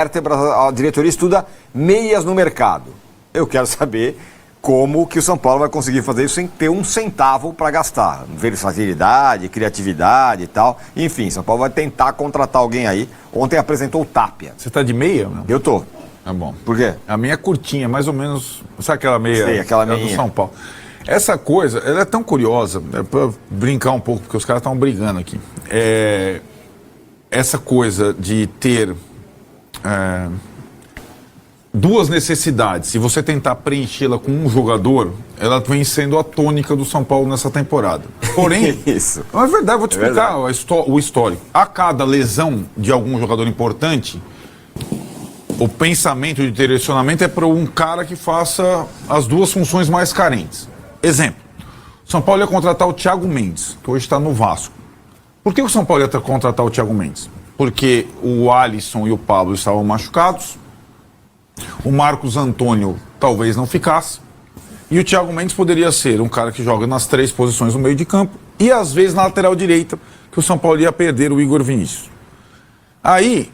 A diretoria estuda meias no mercado. Eu quero saber como que o São Paulo vai conseguir fazer isso sem ter um centavo para gastar. Versatilidade, criatividade e tal. Enfim, São Paulo vai tentar contratar alguém aí. Ontem apresentou o Tapia. Você tá de meia? Não? Eu tô. Tá bom. Por quê? A minha é curtinha, mais ou menos. Sabe aquela meia? Sei, aquela do meinha. São Paulo. Essa coisa, ela é tão curiosa, é pra brincar um pouco, porque os caras estão brigando aqui. Essa coisa de ter duas necessidades, se você tentar preenchê-la com um jogador, ela vem sendo a tônica do São Paulo nessa temporada. Porém, Isso. não é verdade, vou te explicar o histórico. A cada lesão de algum jogador importante, o pensamento de direcionamento é para um cara que faça as duas funções mais carentes. Exemplo, São Paulo ia contratar o Thiago Mendes, que hoje está no Vasco. Por que o São Paulo ia contratar o Thiago Mendes? Porque o Alisson e o Pablo estavam machucados, o Marcos Antônio talvez não ficasse, e o Thiago Mendes poderia ser um cara que joga nas três posições no meio de campo, e às vezes na lateral direita, que o São Paulo ia perder o Igor Vinícius. Aí,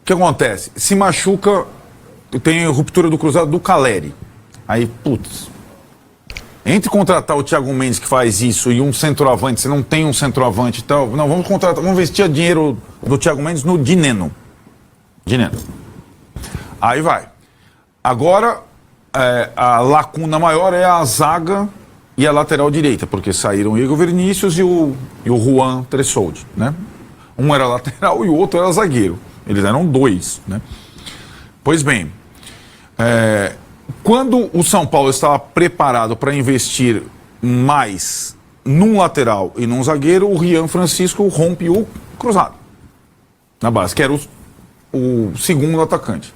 o que acontece? Se machuca, tem ruptura do cruzado do Caleri. Aí, putz, entre contratar o Thiago Mendes que faz isso e um centroavante, você não tem um centroavante e tal, não, vamos contratar, vamos investir dinheiro do Thiago Mendes no Dineno. Aí vai. Agora, a lacuna maior é a zaga e a lateral direita, porque saíram o Igor Vinícius e o Juan Tressoldi, né? Um era lateral e o outro era zagueiro. Eles eram dois, né? Pois bem, quando o São Paulo estava preparado para investir mais num lateral e num zagueiro, o Rian Francisco rompe o cruzado na base, que era o segundo atacante.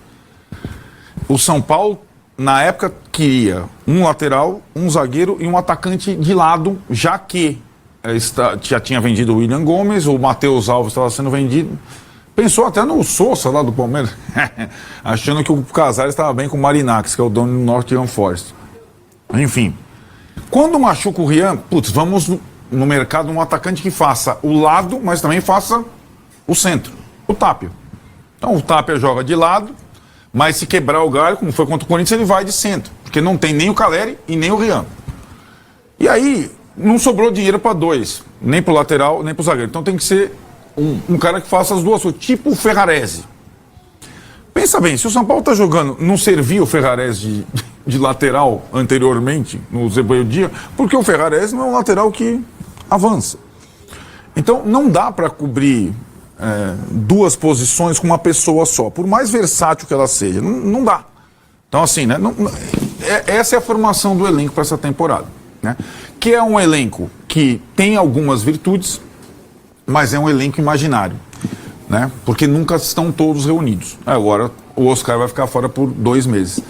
O São Paulo, na época, queria um lateral, um zagueiro e um atacante de lado, já que já tinha vendido o William Gomes, o Matheus Alves estava sendo vendido. Pensou até no Sousa lá do Palmeiras, achando que o Casares estava bem com o Marinax, que é o dono do Nottingham Forest. Enfim, quando machuca o Rian, vamos no mercado um atacante que faça o lado, mas também faça o centro, o Tapia. Então o Tapia joga de lado, mas se quebrar o galho, como foi contra o Corinthians, ele vai de centro, porque não tem nem o Caleri e nem o Rian. E aí, não sobrou dinheiro para dois, nem para o lateral, nem para o zagueiro. Então tem que ser um cara que faça as duas coisas, tipo o Ferrarese. Pensa bem, se o São Paulo está jogando, não servia o Ferrarese de lateral anteriormente, no Zebeldia, porque o Ferrarese não é um lateral que avança. Então não dá para cobrir duas posições com uma pessoa só, por mais versátil que ela seja, não dá. Então assim, né, essa é a formação do elenco para essa temporada, né? Que é um elenco que tem algumas virtudes, mas é um elenco imaginário, né? Porque nunca estão todos reunidos. Agora o Oscar vai ficar fora por 2 meses.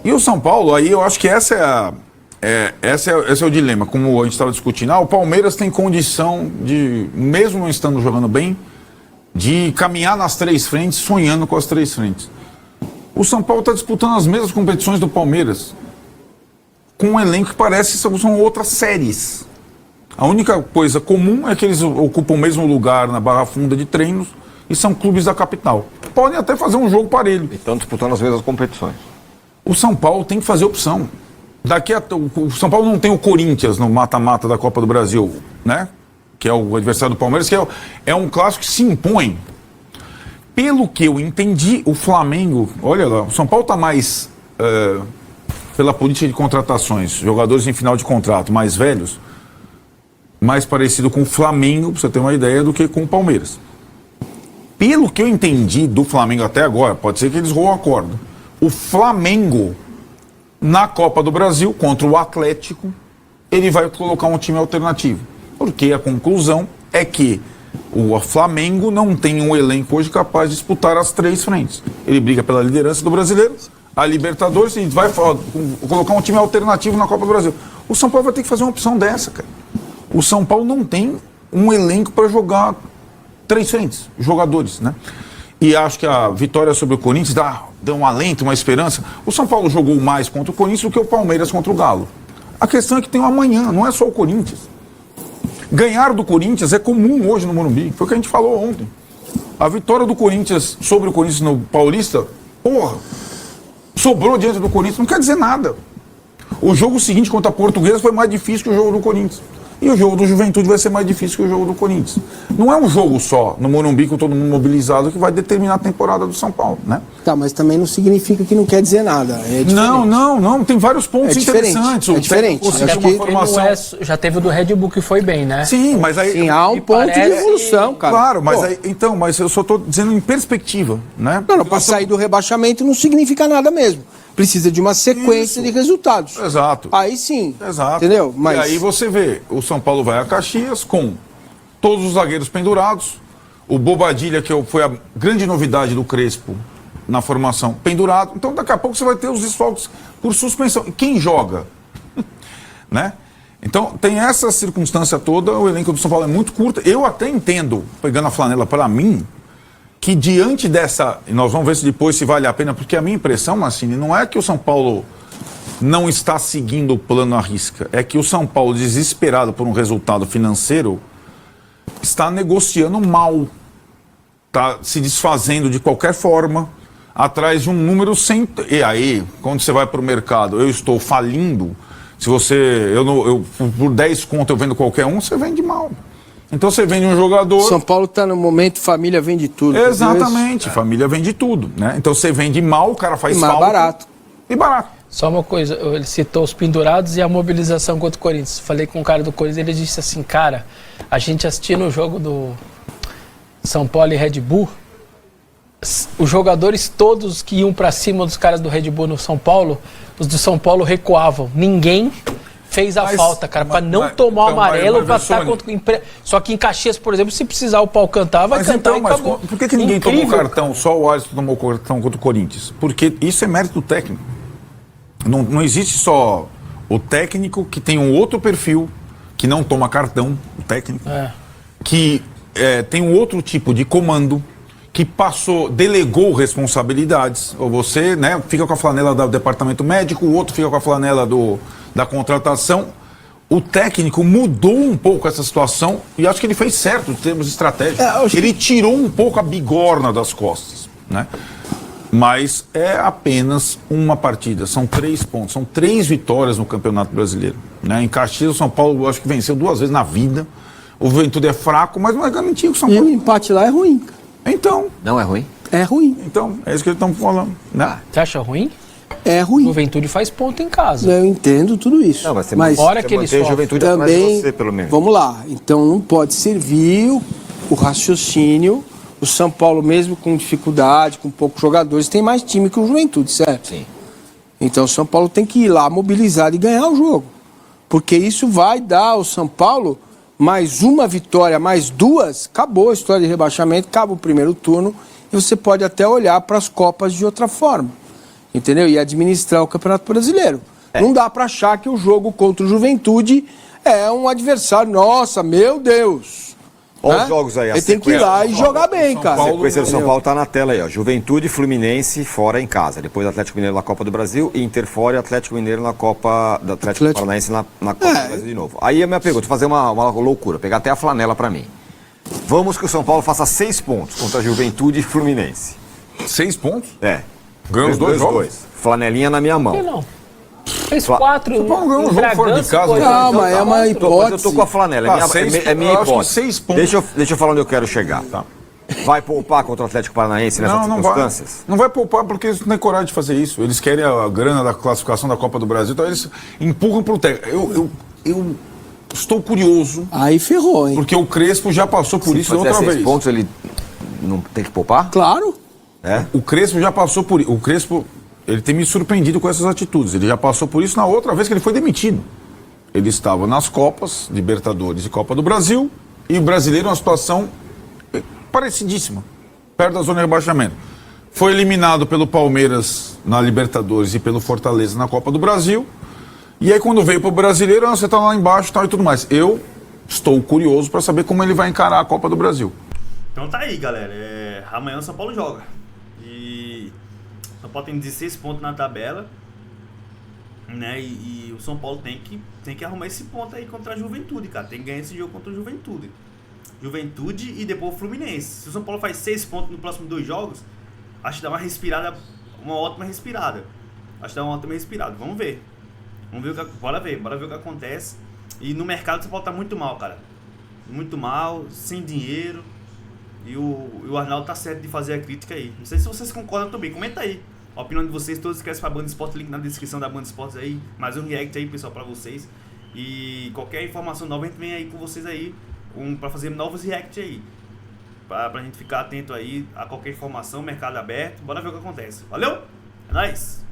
E o São Paulo, aí eu acho que esse é o dilema, como a gente estava discutindo. O Palmeiras tem condição de, mesmo não estando jogando bem, de caminhar nas 3 frentes, sonhando com as 3 frentes. O São Paulo está disputando as mesmas competições do Palmeiras, com um elenco que parece que são outras séries. A única coisa comum é que eles ocupam o mesmo lugar na Barra Funda de treinos e são clubes da capital. Podem até fazer um jogo parelho. E estão disputando as mesmas competições. O São Paulo tem que fazer opção. O São Paulo não tem o Corinthians no mata-mata da Copa do Brasil, né? Que é o adversário do Palmeiras, que é um clássico que se impõe. Pelo que eu entendi, o Flamengo... Olha lá, o São Paulo está mais... pela política de contratações, jogadores em final de contrato mais velhos, mais parecido com o Flamengo, para você ter uma ideia, do que com o Palmeiras. Pelo que eu entendi do Flamengo até agora, pode ser que eles roam a corda. O Flamengo, na Copa do Brasil, contra o Atlético, ele vai colocar um time alternativo. Porque a conclusão é que o Flamengo não tem um elenco hoje capaz de disputar as 3 frentes. Ele briga pela liderança do Brasileiro, a Libertadores, e vai colocar um time alternativo na Copa do Brasil. O São Paulo vai ter que fazer uma opção dessa, cara. O São Paulo não tem um elenco para jogar 3 frentes, jogadores, né? E acho que a vitória sobre o Corinthians dá um alento, uma esperança. O São Paulo jogou mais contra o Corinthians do que o Palmeiras contra o Galo. A questão é que tem um amanhã, não é só o Corinthians. Ganhar do Corinthians é comum hoje no Morumbi, foi o que a gente falou ontem. A vitória do Corinthians sobre o Corinthians no Paulista, porra, sobrou diante do Corinthians, não quer dizer nada. O jogo seguinte contra a Portuguesa foi mais difícil que o jogo do Corinthians. E o jogo do Juventude vai ser mais difícil que o jogo do Corinthians. Não é um jogo só, no Morumbi, com todo mundo mobilizado, que vai determinar a temporada do São Paulo, né? Tá, mas também não significa que não quer dizer nada. É diferente. Não. Tem vários pontos interessantes. É diferente. Conseguiu uma formação... Já teve o do Red Bull que foi bem, né? Sim, mas aí... Sim, há um ponto de evolução, cara. Claro, mas aí, então, mas eu só estou dizendo em perspectiva, né? Não, para sair do rebaixamento não significa nada mesmo. Precisa de uma sequência de resultados. Exato. Aí sim. Exato. Entendeu? Mas... E aí você vê, o São Paulo vai a Caxias com todos os zagueiros pendurados, o Bobadilha, que foi a grande novidade do Crespo na formação, pendurado. Então daqui a pouco você vai ter os desfalques por suspensão. E quem joga? Né? Então tem essa circunstância toda, o elenco do São Paulo é muito curto. Eu até entendo, pegando a flanela para mim, que diante dessa, e nós vamos ver se depois se vale a pena, porque a minha impressão, Massini, não é que o São Paulo não está seguindo o plano à risca, é que o São Paulo, desesperado por um resultado financeiro, está negociando mal, está se desfazendo de qualquer forma, atrás de um número sem... E aí, quando você vai para o mercado, eu estou falindo, se você, por 10 conto eu vendo qualquer um, você vende mal. Então você vende um jogador... São Paulo está no momento, família vende tudo. Exatamente, família vende tudo, né? Então você vende mal, o cara faz falta. E mais barato. E barato. Só uma coisa, ele citou os pendurados e a mobilização contra o Corinthians. Falei com um cara do Corinthians, ele disse assim, cara, a gente assistindo o jogo do São Paulo e Red Bull, os jogadores todos que iam pra cima dos caras do Red Bull no São Paulo, os do São Paulo recuavam. Ninguém fez a falta, cara, pra não tomar o amarelo, pra estar contra o... Só que em Caxias, por exemplo, se precisar o pau cantar, vai cantar e acabou. Por que ninguém tomou cartão, só o Alisson tomou cartão contra o Corinthians? Porque isso é mérito do técnico. Não existe só o técnico que tem um outro perfil, que não toma cartão, o técnico, que tem um outro tipo de comando, que delegou responsabilidades. Ou você, né, fica com a flanela do departamento médico, o outro fica com a flanela da contratação. O técnico mudou um pouco essa situação e acho que ele fez certo em termos estratégicos. Ele tirou um pouco a bigorna das costas, né? Mas é apenas uma partida, são 3 pontos, são 3 vitórias no Campeonato Brasileiro, né? Em Caxias, o São Paulo acho que venceu 2 vezes na vida. O Juventude é fraco, mas não é garantido que o São Paulo... E o empate lá é ruim, cara. Então... Não é ruim? É ruim. Então, é isso que eles estão falando, né? Você acha ruim? É ruim. Juventude faz ponto em casa. Eu entendo tudo isso. Não, mas mas hora que eles Juventude também, atrás de você, pelo menos. Vamos lá. Então não pode servir o raciocínio. O São Paulo, mesmo com dificuldade, com poucos jogadores, tem mais time que o Juventude, certo? Sim. Então o São Paulo tem que ir lá mobilizado e ganhar o jogo. Porque isso vai dar ao São Paulo mais uma vitória, mais 2, acabou a história de rebaixamento, acaba o primeiro turno, e você pode até olhar para as Copas de outra forma. Entendeu? E administrar o Campeonato Brasileiro. Não dá para achar que o jogo contra o Juventude é um adversário. Nossa, meu Deus! Olha os jogos aí. Ele tem que ir lá e jogar bem, cara. A sequência do São Paulo tá na tela aí, ó. Juventude, Fluminense, fora em casa. Depois Atlético Mineiro na Copa do Brasil, Inter fora e Atlético Mineiro na Copa... do Atlético Paranaense na Copa do Brasil de novo. Aí a minha pergunta, fazer uma loucura, pegar até a flanela pra mim. Vamos que o São Paulo faça 6 pontos contra a Juventude e Fluminense. 6 pontos? É. Ganhou os 2 jogos? Flanelinha na minha mão. Por que não? Fez 4. São Paulo ganhou um jogo fora de casa. Calma, é uma hipótese. Eu tô com a flanela, é minha hipótese. 6 pontos. Deixa eu falar onde eu quero chegar. Tá. Vai poupar contra o Atlético Paranaense nessas circunstâncias? Não vai poupar porque eles não têm coragem de fazer isso. Eles querem a grana da classificação da Copa do Brasil, então eles empurram pro técnico. Eu estou curioso. Aí ferrou, hein? Porque o Crespo já passou por isso outra vez. 6 pontos ele não tem que poupar? Claro. É? O Crespo já passou por isso. O Crespo, ele tem me surpreendido com essas atitudes. Ele já passou por isso na outra vez que ele foi demitido. Ele estava nas Copas, Libertadores e Copa do Brasil, e o brasileiro uma situação parecidíssima, perto da zona de rebaixamento. Foi eliminado pelo Palmeiras na Libertadores e pelo Fortaleza na Copa do Brasil. E aí quando veio para o brasileiro, você está lá embaixo tal, e tudo mais. Eu estou curioso para saber como ele vai encarar a Copa do Brasil. Então tá aí, galera. Amanhã o São Paulo joga. E o São Paulo tem 16 pontos na tabela, né? E o São Paulo tem que arrumar esse ponto aí contra a Juventude, cara. Tem que ganhar esse jogo contra a Juventude. Juventude e depois o Fluminense. Se o São Paulo faz 6 pontos nos próximos 2 jogos, acho que dá uma respirada, uma ótima respirada. Acho que dá uma ótima respirada. Vamos ver. Bora ver o que acontece. E no mercado o São Paulo tá muito mal, cara. Muito mal, sem dinheiro. E o Arnaldo tá certo de fazer a crítica aí. Não sei se vocês concordam também. Comenta aí a opinião de vocês. Todos esquecem pra Band Esportes, link na descrição da Band Esportes aí. Mais um react aí, pessoal, pra vocês. E qualquer informação nova, a gente vem aí com vocês aí. Pra fazer novos react aí. Pra gente ficar atento aí a qualquer informação, mercado aberto. Bora ver o que acontece. Valeu? É nóis!